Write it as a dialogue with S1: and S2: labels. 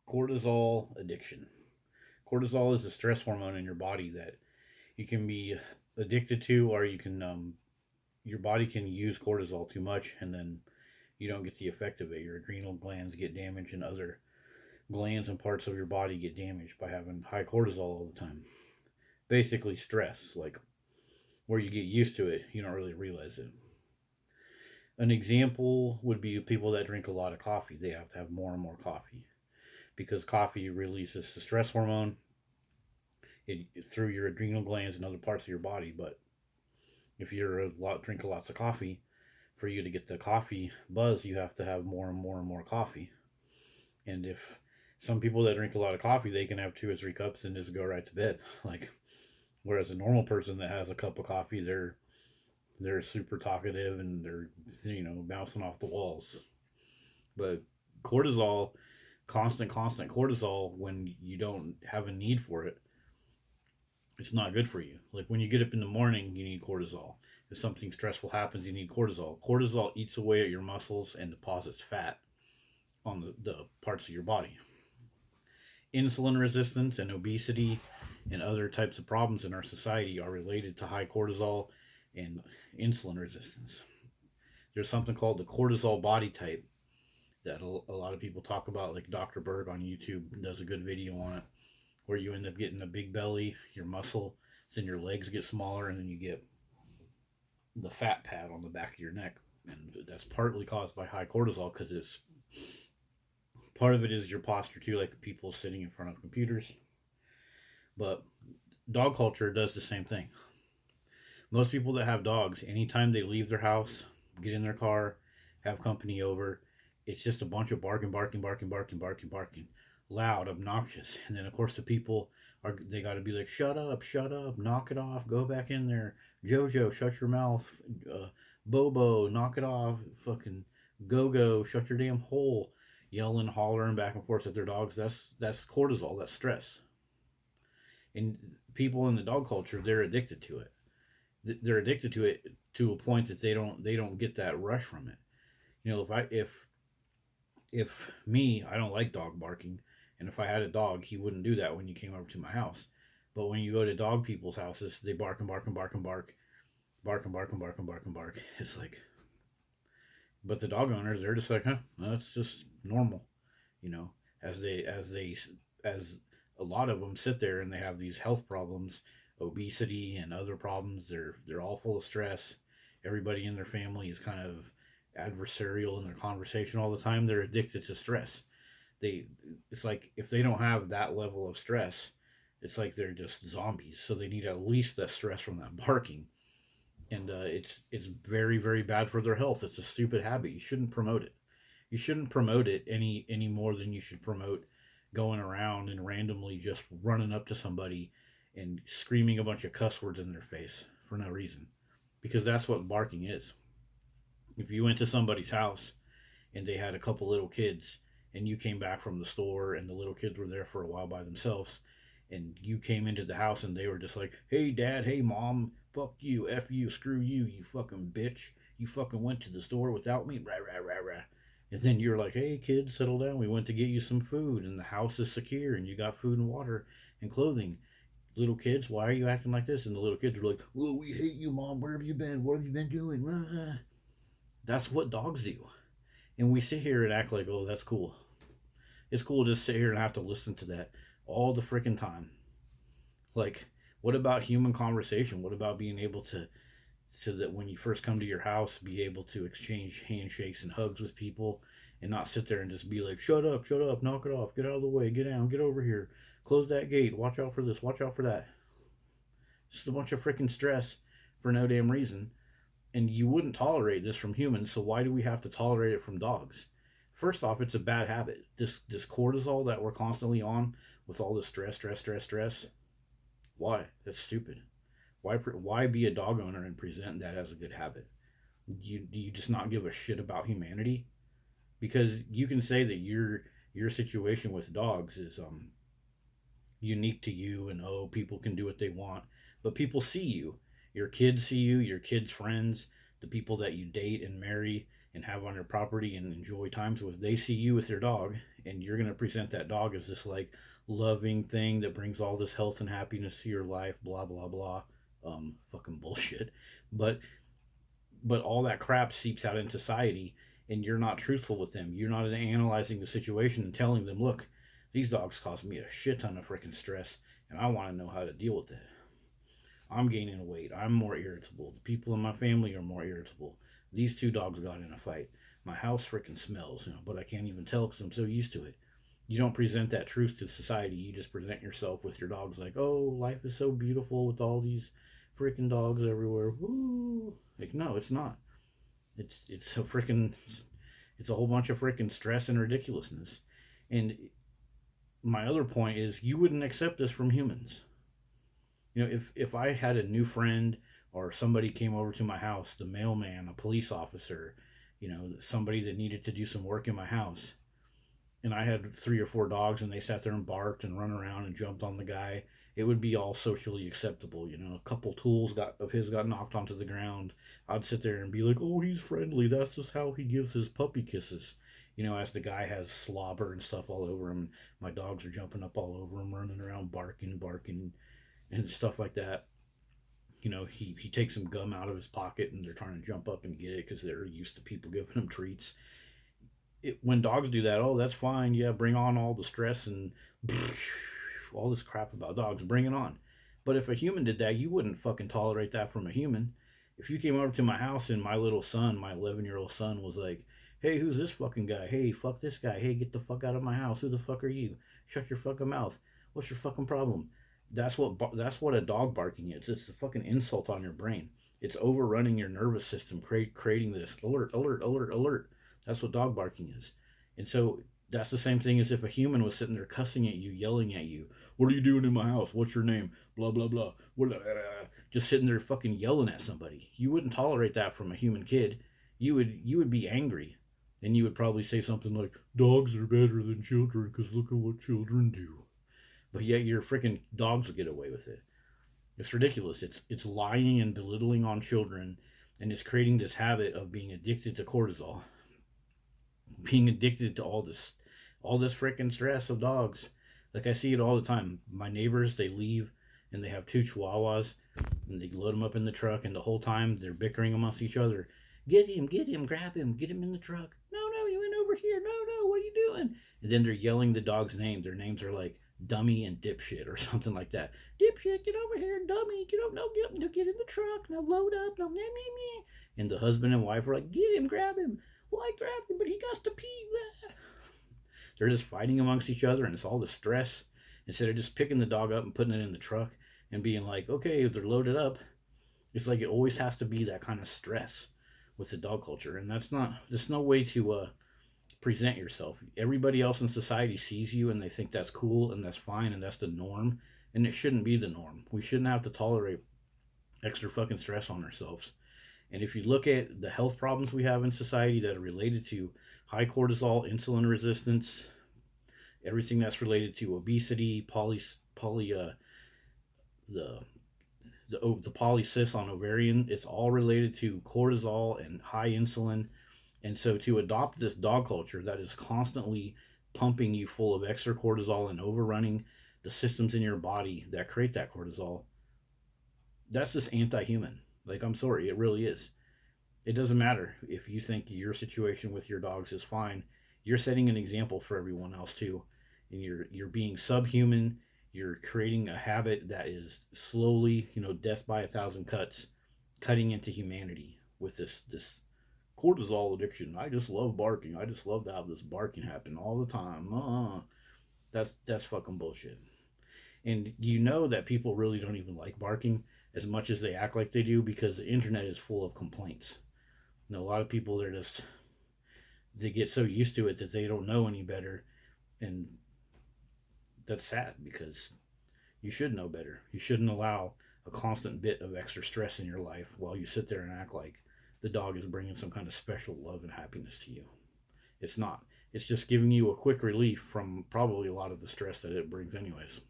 S1: Cortisol addiction. Cortisol is a stress hormone in your body that you can be addicted to, or your body can use cortisol too much, and then you don't get the effect of it. Your adrenal glands get damaged, and other glands and parts of your body get damaged by having high cortisol all the time. Basically, stress, like where you get used to it, you don't really realize it. An example would be people that drink a lot of coffee. They have to have more and more coffee because coffee releases the stress hormone through your adrenal glands and other parts of your body. But if you're drinking lots of coffee, for you to get the coffee buzz, you have to have more and more and more coffee. And if some people that drink a lot of coffee, they can have 2 or 3 cups and just go right to bed. Like, whereas a normal person that has a cup of coffee, they're super talkative and they're bouncing off the walls. But cortisol, constant cortisol, when you don't have a need for it, it's not good for you. Like when you get up in the morning, you need cortisol. If something stressful happens, you need cortisol. Cortisol eats away at your muscles and deposits fat on the parts of your body. Insulin resistance and obesity and other types of problems in our society are related to high cortisol and insulin resistance. There's something called the cortisol body type that a lot of people talk about, like Dr. Berg on YouTube does a good video on it, where you end up getting a big belly, your muscle, then your legs get smaller, and then you get the fat pad on the back of your neck. And that's partly caused by high cortisol because it's part of it is your posture too, like people sitting in front of computers. But dog culture does the same thing. Most people that have dogs, anytime they leave their house, get in their car, have company over, it's just a bunch of barking, barking, barking, barking, barking, barking, loud, obnoxious. And then of course the people they got to be like, shut up, knock it off, go back in there, Jojo, shut your mouth, Bobo, knock it off, fucking Go, shut your damn hole, yelling, hollering back and forth at their dogs. That's cortisol, that's stress. And people in the dog culture, they're addicted to it. They're addicted to it to a point that they don't get that rush from it. If me, I don't like dog barking, and if I had a dog, he wouldn't do that when you came over to my house. But when you go to dog people's houses, they bark and bark and bark and bark, bark and bark and bark and bark and bark. It's like, but the dog owners, they're just like, huh, well, that's just normal, you know. As a lot of them sit there and they have these health problems, obesity and other problems. They're all full of stress. Everybody in their family is kind of adversarial in their conversation all the time. They're addicted to stress. They It's like if they don't have that level of stress, it's like they're just zombies. So they need at least that stress from that barking, and it's very very bad for their health. It's a stupid habit. You shouldn't promote it. You shouldn't promote it any more than you should promote going around and randomly just running up to somebody and screaming a bunch of cuss words in their face for no reason, because that's what barking is. If you went to somebody's house and they had a couple little kids and you came back from the store and the little kids were there for a while by themselves and you came into the house and they were just like, hey dad, hey mom, fuck you, f you, screw you, you fucking bitch, you fucking went to the store without me, rah rah rah rah. And then you're like, hey kids, settle down, we went to get you some food and the house is secure and you got food and water and clothing. Little kids, why are you acting like this? And the little kids are like, well, we hate you, mom, where have you been, what have you been doing? That's what dogs do. And we sit here and act like, oh, that's cool. It's cool to just sit here and have to listen to that all the freaking time. Like, what about human conversation? What about being able to, so that when you first come to your house, be able to exchange handshakes and hugs with people and not sit there and just be like, shut up, knock it off, get out of the way, get down, get over here, close that gate, watch out for this, watch out for that. Just a bunch of freaking stress for no damn reason. And you wouldn't tolerate this from humans, so why do we have to tolerate it from dogs? First off, it's a bad habit. This cortisol that we're constantly on with all this stress. Why? That's stupid. Why be a dog owner and present that as a good habit? Do you just not give a shit about humanity? Because you can say that your situation with dogs is unique to you, and oh, people can do what they want, but people see you. Your kids see you, your kids' friends, the people that you date and marry and have on your property and enjoy times with, they see you with your dog, and you're going to present that dog as this like loving thing that brings all this health and happiness to your life, blah blah blah. Fucking bullshit. But all that crap seeps out in society, and you're not truthful with them. You're not analyzing the situation and telling them, look, these dogs cause me a shit ton of freaking stress, and I want to know how to deal with it. I'm gaining weight. I'm more irritable. The people in my family are more irritable. These two dogs got in a fight. My house freaking smells, but I can't even tell because I'm so used to it. You don't present that truth to society. You just present yourself with your dogs like, oh, life is so beautiful with all these freaking dogs everywhere. Woo! Like, no, it's not. It's a freaking, it's a whole bunch of freaking stress and ridiculousness. And my other point is, you wouldn't accept this from humans. If I had a new friend or somebody came over to my house, the mailman, a police officer, somebody that needed to do some work in my house, and I had 3 or 4 dogs and they sat there and barked and run around and jumped on the guy, it would be all socially acceptable. A couple tools of his got knocked onto the ground. I'd sit there and be like, oh, he's friendly. That's just how he gives his puppy kisses. As the guy has slobber and stuff all over him. My dogs are jumping up all over him, running around barking, and stuff like that. He takes some gum out of his pocket and they're trying to jump up and get it because they're used to people giving them treats. When dogs do that, oh, that's fine. Yeah, bring on all the stress and all this crap about dogs. Bring it on. But if a human did that, you wouldn't fucking tolerate that from a human. If you came over to my house and my little son, my 11-year-old son, was like, hey, who's this fucking guy? Hey, fuck this guy. Hey, get the fuck out of my house. Who the fuck are you? Shut your fucking mouth. What's your fucking problem? That's what a dog barking is. It's a fucking insult on your brain. It's overrunning your nervous system, creating this alert, alert, alert, alert. That's what dog barking is. And so that's the same thing as if a human was sitting there cussing at you, yelling at you. What are you doing in my house? What's your name? Blah, blah, blah. Just sitting there fucking yelling at somebody. You wouldn't tolerate that from a human kid. You would be angry. And you would probably say something like, dogs are better than children because look at what children do. But yet your freaking dogs will get away with it. It's ridiculous. It's lying and belittling on children, and it's creating this habit of being addicted to cortisol, being addicted to all this freaking stress of dogs. Like, I see it all the time. My neighbors, they leave and they have 2 chihuahuas and they load them up in the truck, and the whole time they're bickering amongst each other. Get him, grab him, get him in the truck. No, you went over here. No, what are you doing? And then they're yelling the dog's names. Their names are like dummy and dipshit or something like that. Dipshit, get over here. Dummy, get up. No, get in the truck. Now load up. No, me. And the husband and wife are like, get him, grab him. Well, I grabbed him, but he got to pee. They're just fighting amongst each other, and it's all the stress. Instead of just picking the dog up and putting it in the truck and being like, okay, if they're loaded up, it's like it always has to be that kind of stress with the dog culture. And there's no way to present yourself. Everybody else in society sees you and they think that's cool and that's fine and that's the norm, and it shouldn't be the norm. We shouldn't have to tolerate extra fucking stress on ourselves. And if you look at the health problems we have in society that are related to high cortisol, insulin resistance, everything that's related to obesity, the polycysts on ovarian, it's all related to cortisol and high insulin. And so to adopt this dog culture that is constantly pumping you full of extra cortisol and overrunning the systems in your body that create that cortisol, that's just anti-human. Like, I'm sorry, it really is. It doesn't matter if you think your situation with your dogs is fine. You're setting an example for everyone else too. And you're being subhuman. You're creating a habit that is slowly, death by 1,000 cuts, cutting into humanity with this cortisol addiction. I just love barking. I just love to have this barking happen all the time. That's fucking bullshit. And that people really don't even like barking as much as they act like they do, because the internet is full of complaints. A lot of people, they get so used to it that they don't know any better. And that's sad, because you should know better. You shouldn't allow a constant bit of extra stress in your life while you sit there and act like the dog is bringing some kind of special love and happiness to you. It's not. It's just giving you a quick relief from probably a lot of the stress that it brings anyways.